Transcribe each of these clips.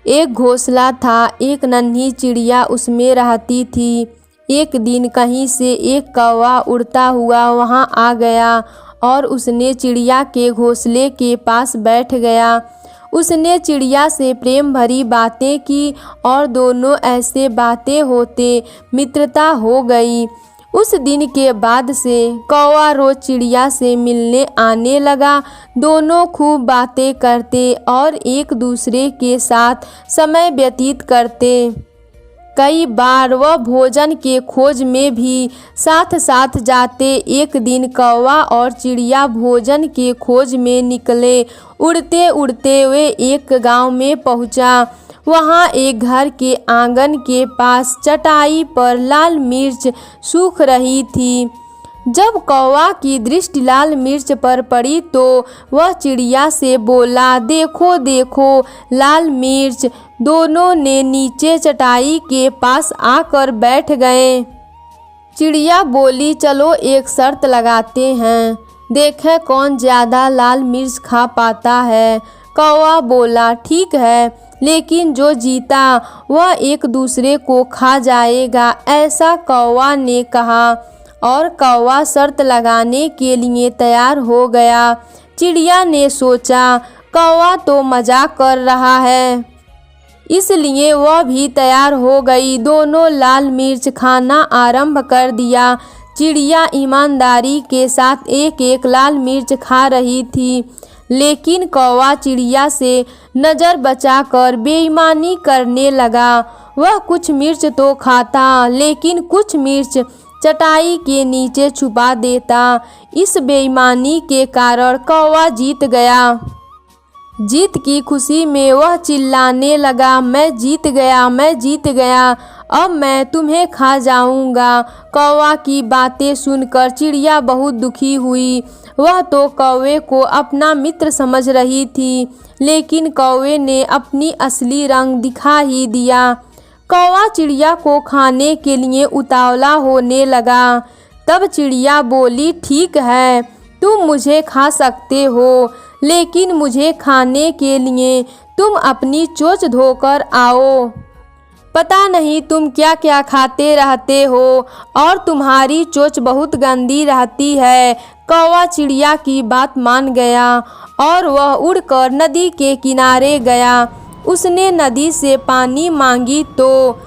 एक घोंसला था, एक नन्ही चिड़िया उसमें रहती थी। एक दिन कहीं से एक कौवा उड़ता हुआ वहां आ गया और उसने चिड़िया के घोंसले के पास बैठ गया। उसने चिड़िया से प्रेम भरी बातें की और दोनों ऐसे बातें होते मित्रता हो गई। उस दिन के बाद से कौवा रोज चिड़िया से मिलने आने लगा। दोनों खूब बातें करते और एक दूसरे के साथ समय व्यतीत करते। कई बार वह भोजन के खोज में भी साथ साथ जाते। एक दिन कौवा और चिड़िया भोजन के खोज में निकले। उड़ते उड़ते वे एक गांव में पहुंचा। वहां एक घर के आंगन के पास चटाई पर लाल मिर्च सूख रही थी। जब कौवा की दृष्टि लाल मिर्च पर पड़ी तो वह चिड़िया से बोला, देखो देखो लाल मिर्च। दोनों ने नीचे चटाई के पास आकर बैठ गए। चिड़िया बोली, चलो एक शर्त लगाते हैं, देखें कौन ज़्यादा लाल मिर्च खा पाता है। कौवा बोला, ठीक है, लेकिन जो जीता वह एक दूसरे को खा जाएगा, ऐसा कौवा ने कहा। और कौवा शर्त लगाने के लिए तैयार हो गया। चिड़िया ने सोचा, कौवा तो मजाक कर रहा है, इसलिए वह भी तैयार हो गई। दोनों लाल मिर्च खाना आरंभ कर दिया। चिड़िया ईमानदारी के साथ एक एक लाल मिर्च खा रही थी, लेकिन कौवा चिड़िया से नज़र बचाकर बेईमानी करने लगा। वह कुछ मिर्च तो खाता, लेकिन कुछ मिर्च चटाई के नीचे छुपा देता। इस बेईमानी के कारण कौवा जीत गया। जीत की खुशी में वह चिल्लाने लगा, मैं जीत गया, मैं जीत गया, अब मैं तुम्हें खा जाऊंगा। कौवा की बातें सुनकर चिड़िया बहुत दुखी हुई। वह तो कौवे को अपना मित्र समझ रही थी, लेकिन कौवे ने अपनी असली रंग दिखा ही दिया। कौवा चिड़िया को खाने के लिए उतावला होने लगा। तब चिड़िया बोली, ठीक है, तुम मुझे खा सकते हो, लेकिन मुझे खाने के लिए तुम अपनी चोंच धोकर आओ। पता नहीं तुम क्या क्या खाते रहते हो और तुम्हारी चोंच बहुत गंदी रहती है। कौवा चिड़िया की बात मान गया और वह उड़कर नदी के किनारे गया। उसने नदी से पानी मांगी तो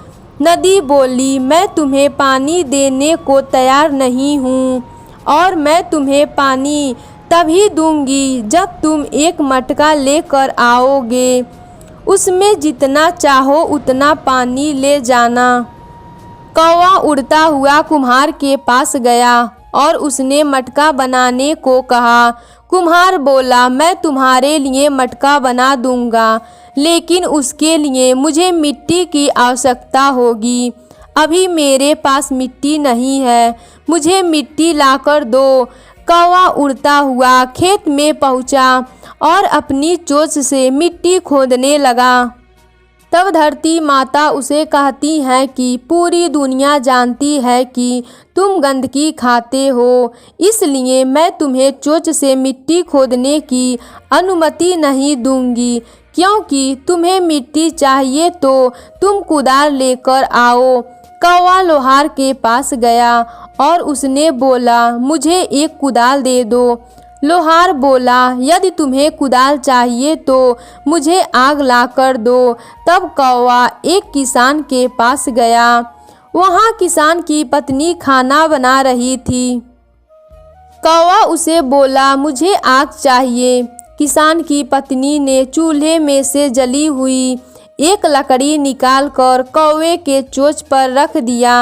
नदी बोली, मैं तुम्हें पानी देने को तैयार नहीं हूँ और मैं तुम्हें पानी तभी दूंगी जब तुम एक मटका लेकर आओगे। उसमें जितना चाहो उतना पानी ले जाना। कौवा उड़ता हुआ कुम्हार के पास गया और उसने मटका बनाने को कहा। कुम्हार बोला, मैं तुम्हारे लिए मटका बना दूंगा, लेकिन उसके लिए मुझे मिट्टी की आवश्यकता होगी। अभी मेरे पास मिट्टी नहीं है, मुझे मिट्टी लाकर दो। कौवा उड़ता हुआ खेत में पहुंचा और अपनी चोंच से मिट्टी खोदने लगा। तब धरती माता उसे कहती है कि पूरी दुनिया जानती है कि तुम गंदगी खाते हो, इसलिए मैं तुम्हें चोंच से मिट्टी खोदने की अनुमति नहीं दूंगी। क्योंकि तुम्हें मिट्टी चाहिए तो तुम कुदाल लेकर आओ। कौवा लोहार के पास गया और उसने बोला, मुझे एक कुदाल दे दो। लोहार बोला, यदि तुम्हें कुदाल चाहिए तो मुझे आग लाकर दो। तब कौवा एक किसान के पास गया। वहाँ किसान की पत्नी खाना बना रही थी। कौवा उसे बोला, मुझे आग चाहिए। किसान की पत्नी ने चूल्हे में से जली हुई एक लकड़ी निकालकर कौवे के चोंच पर रख दिया।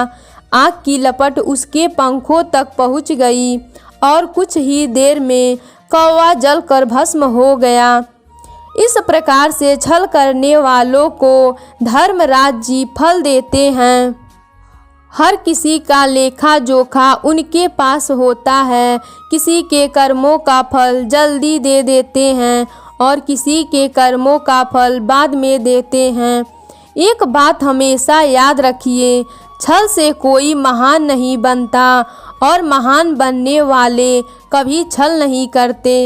आग की लपट उसके पंखों तक पहुंच गई और कुछ ही देर में कौवा जलकर भस्म हो गया। इस प्रकार से छल करने वालों को धर्मराज जी फल देते हैं। हर किसी का लेखा जोखा उनके पास होता है। किसी के कर्मों का फल जल्दी दे देते हैं और किसी के कर्मों का फल बाद में देते हैं। एक बात हमेशा याद रखिए, छल से कोई महान नहीं बनता और महान बनने वाले कभी छल नहीं करते।